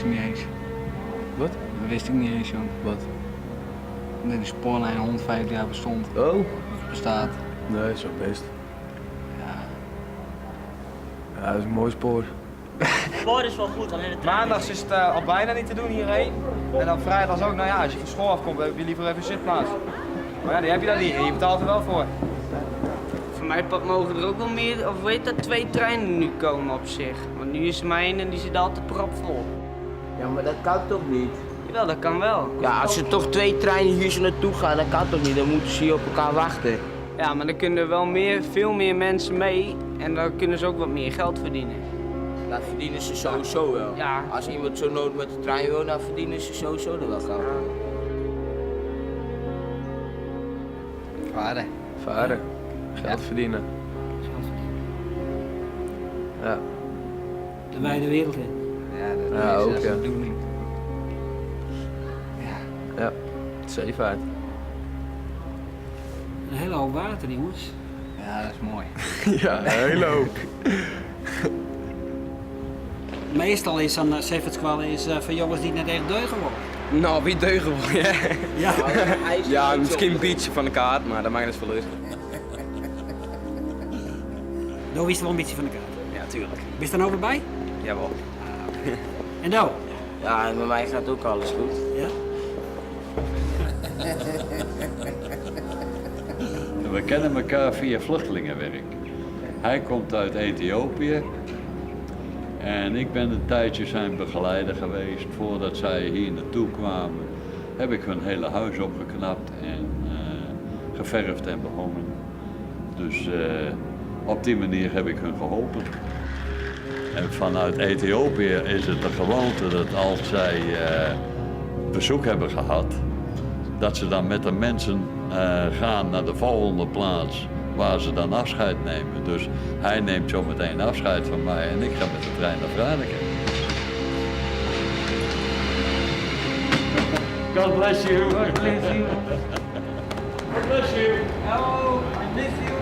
ik niet eens. Wat? Dat wist ik niet eens, jong. Wat? Dat die spoorlijn 150 jaar bestond. Oh? Bestaat. Nee, zo best. Ja. Ja, dat is een mooi spoor. Spoor is wel goed, alleen de trein. Maandags is het al bijna niet te doen hierheen. En dan vrijdags ook, nou ja, als je van school afkomt, heb je liever even een zitplaats. Maar ja, die heb je dan niet en je betaalt er wel voor. Voor mij mogen er ook wel meer, of weet dat, 2 treinen nu komen op zich. Want nu is er maar één en die zit altijd propvol. Ja, maar dat kan toch niet? Jawel, dat kan wel. Ja, als er toch 2 treinen hier zo naartoe gaan, dan kan toch niet? Dan moeten ze hier op elkaar wachten. Ja, maar dan kunnen er wel veel meer mensen mee en dan kunnen ze ook wat meer geld verdienen. Dat verdienen ze sowieso wel. Ja. Als iemand zo nodig met de trein wil, dan verdienen ze sowieso er wel geld. Varen. Varen. Geld verdienen. Ja. De wijde wereld in. Ja, Ja, dat ook, is ja. de bedoeling. Ja. Ja. Zeevaart. Een hele hoop water, jongens. Ja, dat is mooi. Ja, een hele hoop. Meestal is dan zeevaartskwallen is van jongens die net echt deugen worden. Nou, wie deugen wil je? Ja. Ja, misschien een beetje van de kaart, maar dat maakt het veel uit. Do wist wel een beetje van de kaart. Ja, tuurlijk. Ben je er nou weer bij? Jawel. En Do? Ja, en bij mij gaat ook alles goed. Ja? We kennen elkaar via vluchtelingenwerk. Hij komt uit Ethiopië en ik ben een tijdje zijn begeleider geweest. Voordat zij hier naartoe kwamen, heb ik hun hele huis opgeknapt en geverfd en behangen. Dus op die manier heb ik hun geholpen. En vanuit Ethiopië is het de gewoonte dat als zij bezoek hebben gehad, dat ze dan met de mensen gaan naar de volgende plaats waar ze dan afscheid nemen. Dus hij neemt zo meteen afscheid van mij en ik ga met de trein naar Franeker. God bless you. God bless you. God bless you. Hello, I miss you.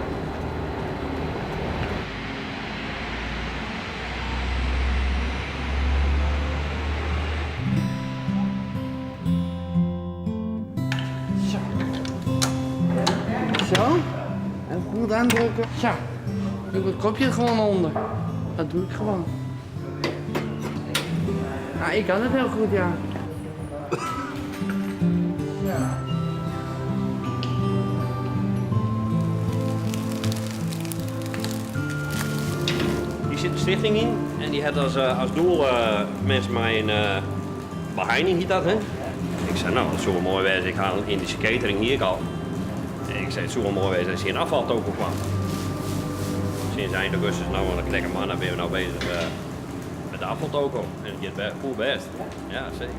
Zo. En goed aandrukken. Zo. Doe het kopje er gewoon onder. Dat doe ik gewoon. Ja, ik kan het heel goed, ja. Hier zit de stichting in en die had als doel mensen met een beheining hier dat, hè. Ik zei, nou, dat zou wel mooi wezen. Ik ga een Indische catering hier al. Ik zei, het zou wel mooi wezen als hier een afvaltoko kwam. Sinds eind augustus, nou, een knekke man, ben we nou bezig met de afvaltoko. En het gaat goed best. Ja, zeker.